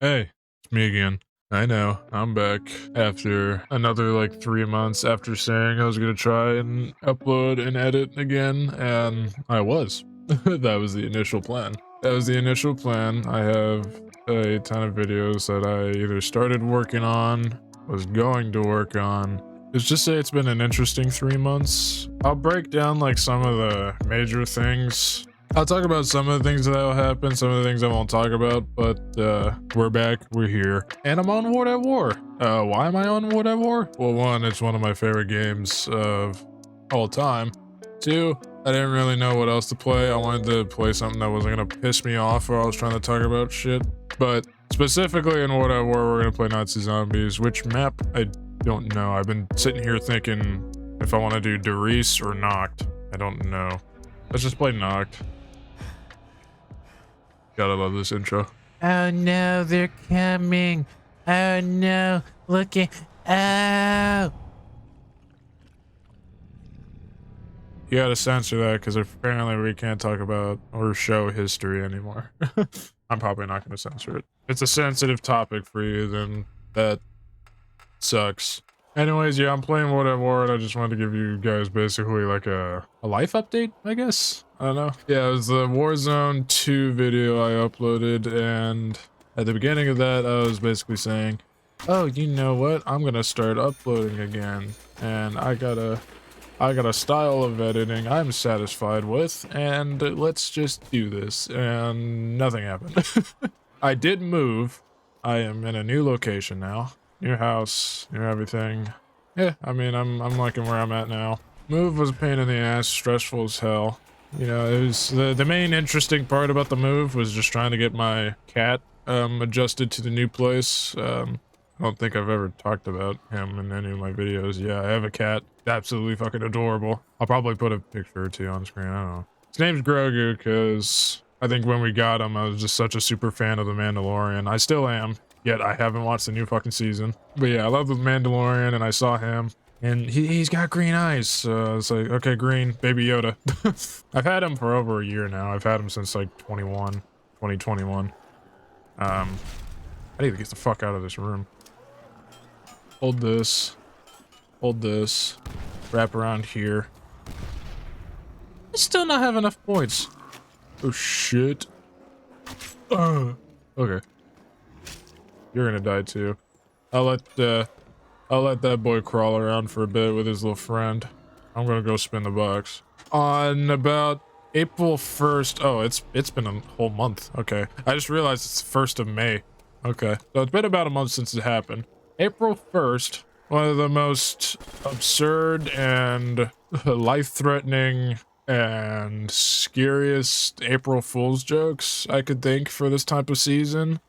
Hey, it's me again. I know, I'm back after another like 3 months after saying I was gonna try and upload and edit again, and I was. That was the initial plan. That was the initial plan. I have a ton of videos that I either started working on, was going to work on. Let's just say it's been an interesting 3 months. I'll break down like some of the major things. I'll talk about some of the things that'll happen, some of the things I won't talk about, but we're back, we're here. And I'm on World at War. Why am I on World at War? Well, one, it's one of my favorite games of all time. Two, I didn't really know what else to play. I wanted to play something that wasn't gonna piss me off while I was trying to talk about shit. But specifically in World at War, we're gonna play Nazi Zombies. Which map? I don't know. I've been sitting here thinking if I want to do Derice or Noct. I don't know. Let's just play Noct. Gotta love this intro. Oh no, they're coming. Oh no, look at. Oh! You gotta censor that because apparently we can't talk about or show history anymore. I'm probably not gonna censor it. If it's a sensitive topic for you, then that sucks. Anyways, yeah, I'm playing World at War, and I just wanted to give you guys basically like a life update, I guess? I don't know. Yeah, it was the Warzone 2 video I uploaded, and at the beginning of that, I was basically saying, oh, you know what? I'm gonna start uploading again, and I got a style of editing I'm satisfied with, and let's just do this, and nothing happened. I did move. I am in a new location now. New house, new everything. Yeah, I mean, I'm liking where I'm at now. Move was a pain in the ass, stressful as hell. You know, it was the main interesting part about the move was just trying to get my cat adjusted to the new place. I don't think I've ever talked about him in any of my videos. Yeah, I have a cat. Absolutely fucking adorable. I'll probably put a picture or two on screen. I don't know. His name's Grogu because I think when we got him, I was just such a super fan of The Mandalorian. I still am. Yet I haven't watched the new fucking season. But yeah, I love The Mandalorian, and I saw him. And he's got green eyes, so it's like, okay, green, Baby Yoda. I've had him for over a year now. I've had him since like 2021. I need to get the fuck out of this room. Hold this. Hold this. Wrap around here. I still not have enough points. Oh shit. Okay. You're gonna die too. I'll let that boy crawl around for a bit with his little friend. I'm gonna go spin the box. On about April 1st. Oh, it's been a whole month. Okay. I just realized it's the 1st of May. Okay. So it's been about a month since it happened. April 1st, one of the most absurd and life-threatening and scariest April Fool's jokes I could think for this type of season.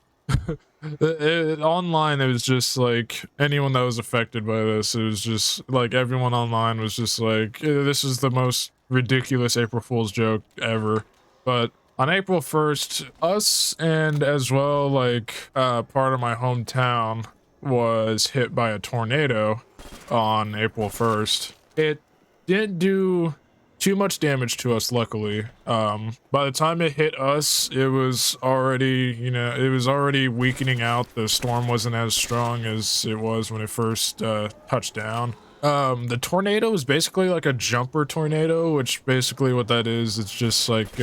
Online, it was just like anyone that was affected by this, it was just like everyone online was just like, this is the most ridiculous April Fool's joke ever. But on April 1st, us and as well like part of my hometown was hit by a tornado on April 1st. It didn't do too much damage to us, luckily. By the time it hit us, it was already, you know, it was already weakening out. The storm wasn't as strong as it was when it first touched down. The tornado is basically like a jumper tornado, which basically what that is, it's just like,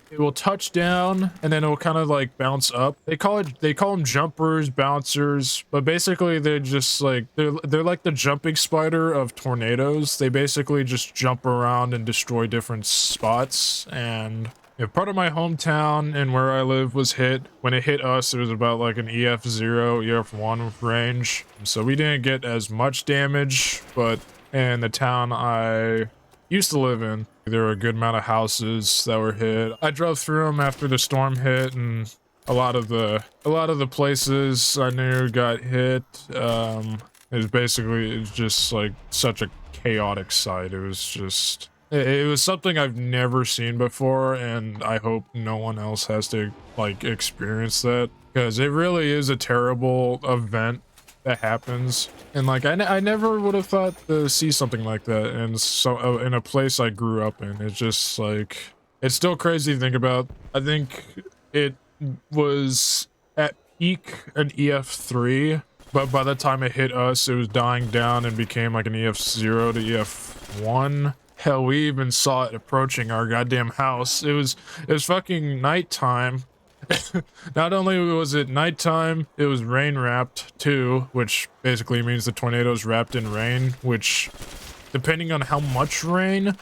it will touch down and then it will kind of like bounce up. They call them jumpers, bouncers, but basically they're just like, they're like the jumping spider of tornadoes. They basically just jump around and destroy different spots. And if part of my hometown and where I live was hit, when it hit us, it was about like an EF0, EF1 range. So we didn't get as much damage, but in the town I used to live in, there were a good amount of houses that were hit. I drove through them after the storm hit, and a lot of the places I knew got hit. It was just like such a chaotic sight. It was just, it was something I've never seen before, and I hope no one else has to like experience that, because it really is a terrible event that happens. And like I never would have thought to see something like that in a place I grew up in. It's just like, it's still crazy to think about. I think it was at peak an EF3, but by the time it hit us, it was dying down and became like an EF0 to EF1. Hell, we even saw it approaching our goddamn house. It was fucking nighttime. Not only was it nighttime, it was rain wrapped too, which basically means the tornado's wrapped in rain, which, depending on how much rain,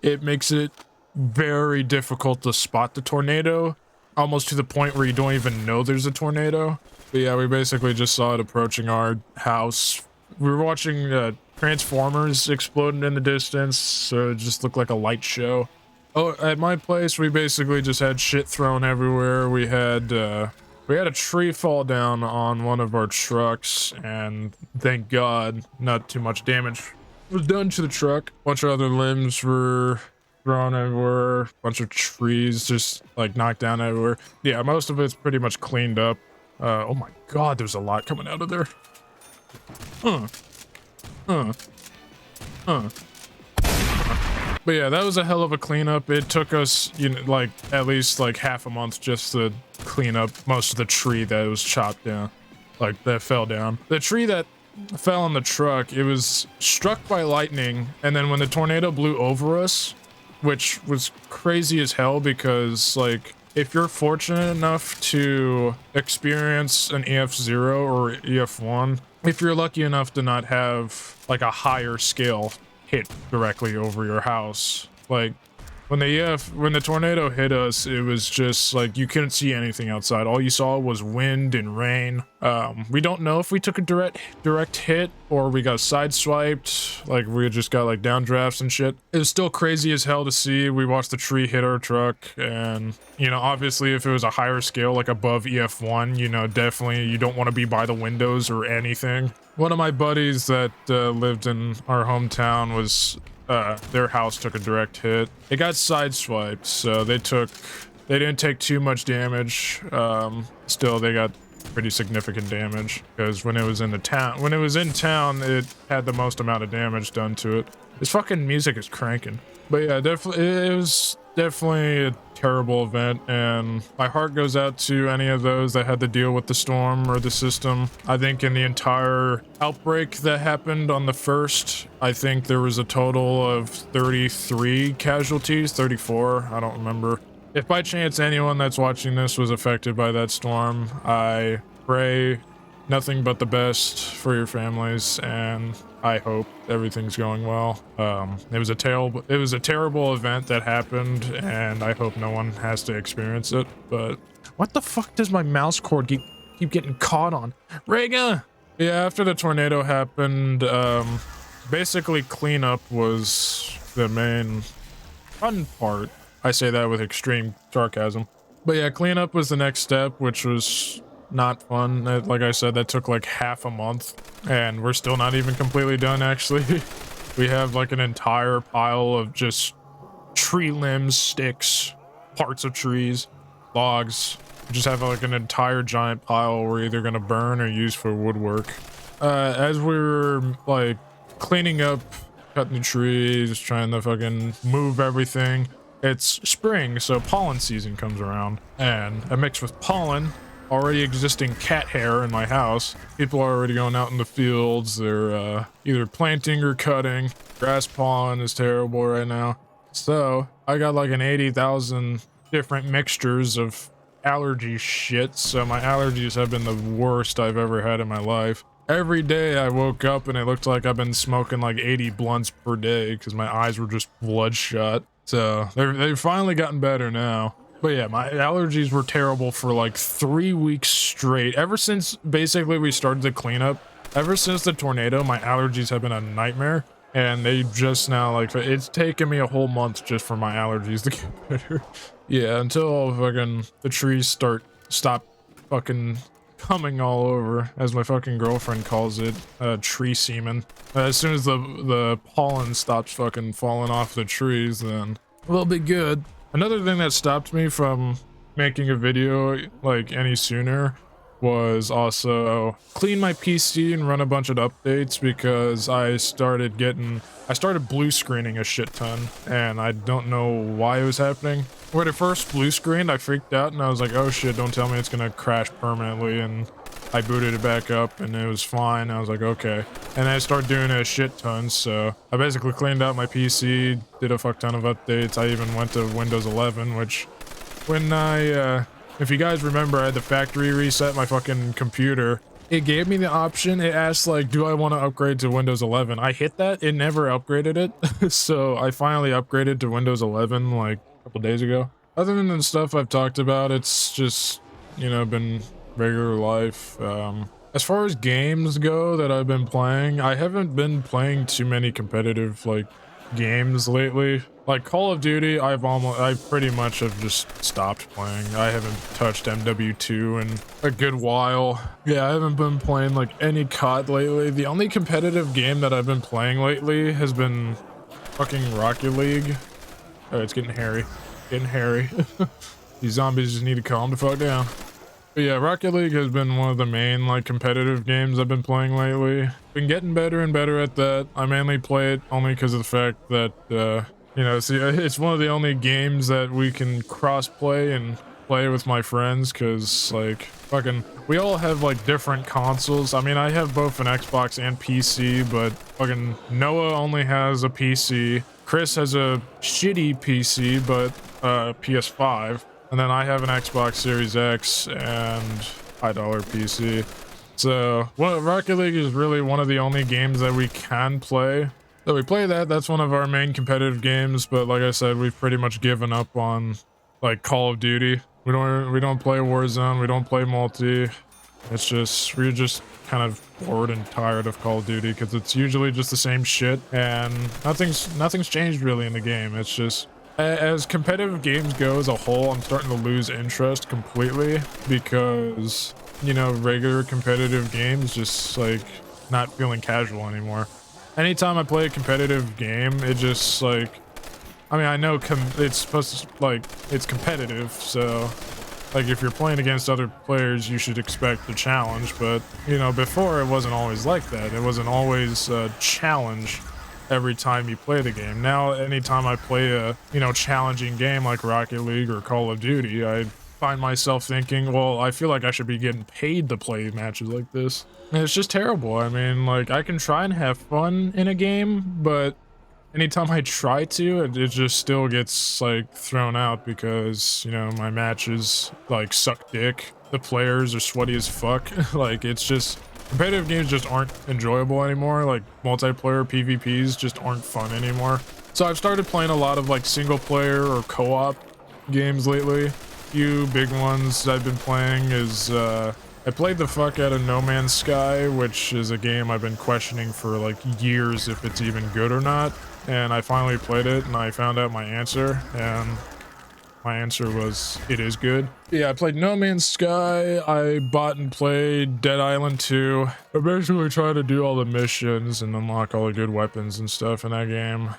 it makes it very difficult to spot the tornado, almost to the point where you don't even know there's a tornado. But yeah, we basically just saw it approaching our house. We were watching Transformers exploding in the distance, so it just looked like a light show. Oh, at my place, we basically just had shit thrown everywhere. We had a tree fall down on one of our trucks, and thank God, not too much damage was done to the truck. A bunch of other limbs were thrown everywhere. A bunch of trees just like knocked down everywhere. Yeah, most of it's pretty much cleaned up. Oh my God, there's a lot coming out of there. But yeah, that was a hell of a cleanup. It took us, you know, like at least like half a month just to clean up most of the tree that was chopped down, like that fell down. The tree that fell on the truck, it was struck by lightning, and then when the tornado blew over us, which was crazy as hell, because like if you're fortunate enough to experience an EF0 or EF1, if you're lucky enough to not have like a higher scale hit directly over your house, like when the tornado hit us, it was just like you couldn't see anything outside. All you saw was wind and rain. We don't know if we took a direct hit or we got sideswiped, like we just got like downdrafts and shit. It was still crazy as hell to see. We watched the tree hit our truck, and you know, obviously if it was a higher scale, like above EF1, you know, definitely you don't want to be by the windows or anything. One of my buddies that lived in our hometown was their house took a direct hit. It got sideswiped, so they didn't take too much damage. Still, they got pretty significant damage because when it was in town, it had the most amount of damage done to it. This fucking music is cranking. But yeah, definitely, it was definitely a terrible event, and my heart goes out to any of those that had to deal with the storm or the system. I think in the entire outbreak that happened on the 1st, I think there was a total of 33 casualties, 34, I don't remember. If by chance anyone that's watching this was affected by that storm, I pray nothing but the best for your families, and I hope everything's going well. It was a terrible event that happened, and I hope no one has to experience it. But what the fuck does my mouse cord keep getting caught on? Rega! Yeah, after the tornado happened, basically cleanup was the main fun part. I say that with extreme sarcasm. But yeah, cleanup was the next step, which was not fun. Like I said, that took like half a month, and we're still not even completely done, actually. We have like an entire pile of just tree limbs, sticks, parts of trees, logs. We just have like an entire giant pile we're either gonna burn or use for woodwork. As we were like cleaning up, cutting the trees, trying to fucking move everything, it's spring, so pollen season comes around, and I mixed with pollen already existing cat hair in my house. People are already going out in the fields. They're either planting or cutting. Grass pollen is terrible right now. So I got like an 80,000 different mixtures of allergy shit. So my allergies have been the worst I've ever had in my life. Every day I woke up and it looked like I've been smoking like 80 blunts per day because my eyes were just bloodshot. So they've finally gotten better now. But yeah, my allergies were terrible for like 3 weeks straight. Ever since basically we started the cleanup, ever since the tornado, my allergies have been a nightmare. And they just now, like, it's taken me a whole month just for my allergies to get better. Yeah, until fucking the trees stop fucking coming all over, as my fucking girlfriend calls it, tree semen. As soon as the pollen stops fucking falling off the trees, then we'll be good. Another thing that stopped me from making a video like any sooner was also clean my PC and run a bunch of updates because I started blue screening a shit ton, and I don't know why it was happening. When it first blue screened, I freaked out and I was like, oh shit, don't tell me it's gonna crash permanently, and I booted it back up and it was fine. I was like, okay. And I started doing it a shit ton, so I basically cleaned out my PC, did a fuck ton of updates. I even went to Windows 11, which when if you guys remember, I had the factory reset my fucking computer. It gave me the option. It asked like, do I want to upgrade to Windows 11? I hit that. It never upgraded it. So I finally upgraded to Windows 11 like a couple days ago. Other than the stuff I've talked about, it's just, you know, been regular life. As far as games go that I've been playing, I haven't been playing too many competitive like games lately. Like Call of Duty, I pretty much have just stopped playing. I haven't touched MW2 in a good while. Yeah, I haven't been playing like any COD lately. The only competitive game that I've been playing lately has been fucking Rocket League. Oh, it's getting hairy. Getting hairy. These zombies just need to calm the fuck down. But yeah, Rocket League has been one of the main like competitive games I've been playing lately. Been getting better and better at that. I mainly play it only because of the fact that you know, see, it's one of the only games that we can cross play and play with my friends, because like fucking we all have like different consoles. I mean, I have both an Xbox and PC, but fucking Noah only has a PC. Chris has a shitty PC, but PS5. And then I have an Xbox Series X and high-dollar PC. So, well, Rocket League is really one of the only games that we can play. So we play that. That's one of our main competitive games. But like I said, we've pretty much given up on like Call of Duty. We don't play Warzone. We don't play multi. It's just we're just kind of bored and tired of Call of Duty because it's usually just the same shit, and nothing's changed really in the game. It's just, as competitive games go as a whole, I'm starting to lose interest completely because, you know, regular competitive games just like not feeling casual anymore. Anytime I play a competitive game, it just like, I mean, I know it's supposed to, like, it's competitive, so like if you're playing against other players, you should expect a challenge, but you know, before it wasn't always like that. It wasn't always a challenge every time you play the game. Now, anytime I play a, you know, challenging game like Rocket League or Call of Duty, I find myself thinking, well, I feel like I should be getting paid to play matches like this. And it's just terrible. I mean, like, I can try and have fun in a game, but anytime I try to, it just still gets like thrown out because, you know, my matches like suck dick. The players are sweaty as fuck. Like, it's just, competitive games just aren't enjoyable anymore. Like, multiplayer PvPs just aren't fun anymore. So I've started playing a lot of like single player or co-op games lately. Few big ones I've been playing is I played the fuck out of No Man's Sky, which is a game I've been questioning for like years if it's even good or not. And I finally played it and I found out my answer, and my answer was, it is good. Yeah, I played No Man's Sky. I bought and played Dead Island 2. I basically try to do all the missions and unlock all the good weapons and stuff in that game.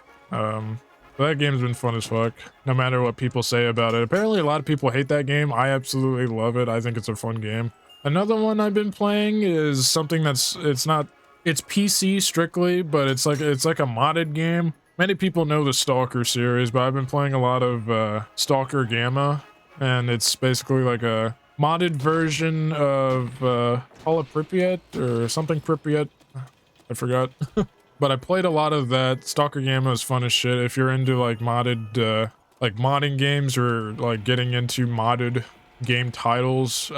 But that game's been fun as fuck, no matter what people say about it. Apparently a lot of people hate that game. I absolutely love it. I think it's a fun game. Another one I've been playing is something that's, it's PC strictly, but it's like a modded game. Many people know the Stalker series, but I've been playing a lot of Stalker Gamma, and it's basically like a modded version of Call of Pripyat or something Pripyat. I forgot. But I played a lot of that. Stalker Gamma is fun as shit. If you're into like modded, like modding games or like getting into modded game titles,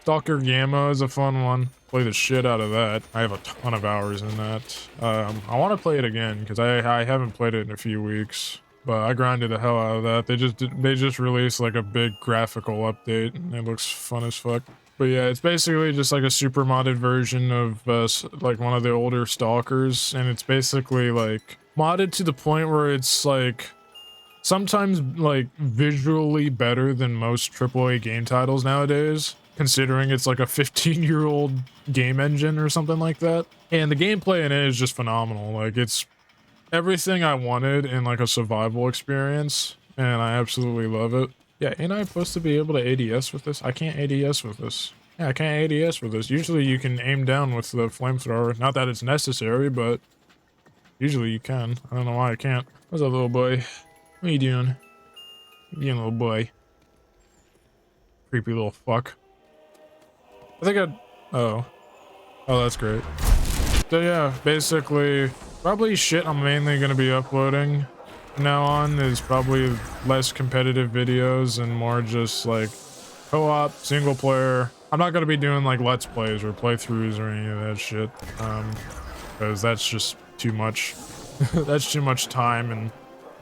Stalker Gamma is a fun one. Play the shit out of that. I have a ton of hours in that. I want to play it again because I haven't played it in a few weeks. But I grinded the hell out of that. They just released like a big graphical update and it looks fun as fuck. But yeah, it's basically just like a super modded version of like one of the older Stalkers, and it's basically like modded to the point where it's like sometimes like visually better than most AAA game titles nowadays, considering it's like a 15-year-old game engine or something like that. And the gameplay in it is just phenomenal. Like, it's everything I wanted in like a survival experience, and I absolutely love it. Yeah, ain't I supposed to be able to ADS with this? I can't ADS with this. Yeah, I can't ADS with this. Usually you can aim down with the flamethrower. Not that it's necessary, but usually you can. I don't know why I can't. What's up, little boy? What are you doing? What are you doing, little boy? Creepy little fuck. I think I... Oh. Oh, that's great. So yeah, basically, probably shit I'm mainly going to be uploading from now on is probably less competitive videos and more just like co-op, single player. I'm not going to be doing like let's plays or playthroughs or any of that shit, because that's just too much. That's too much time and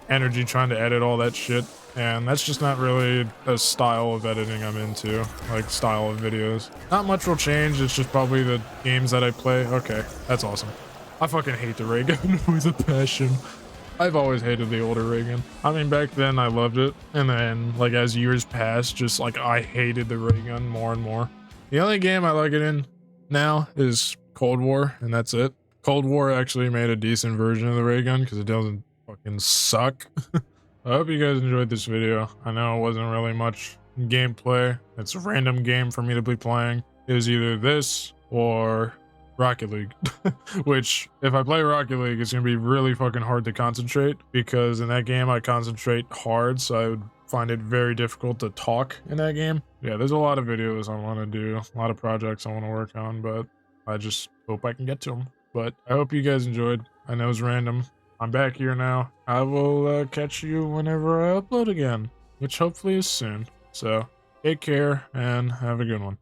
energy trying to edit all that shit, and that's just not really a style of editing I'm into, like style of videos. Not much will change, it's just probably the games that I play. Okay, that's awesome. I fucking hate the ray gun with a passion. I've always hated the older ray gun. I mean, back then I loved it, and then like as years passed, just like I hated the ray gun more and more. The only game I like it in now is Cold War, and that's it. Cold War actually made a decent version of the ray gun because it doesn't fucking suck. I hope you guys enjoyed this video. I know it wasn't really much gameplay. It's a random game for me to be playing. It was either this or Rocket League. Which, if I play Rocket League, it's gonna be really fucking hard to concentrate, because in that game I concentrate hard, so I would find it very difficult to talk in that game. Yeah, there's a lot of videos I want to do, a lot of projects I want to work on, but I just hope I can get to them. But I hope you guys enjoyed. I know it's random. I'm back here now. I will catch you whenever I upload again, which hopefully is soon. So take care and have a good one.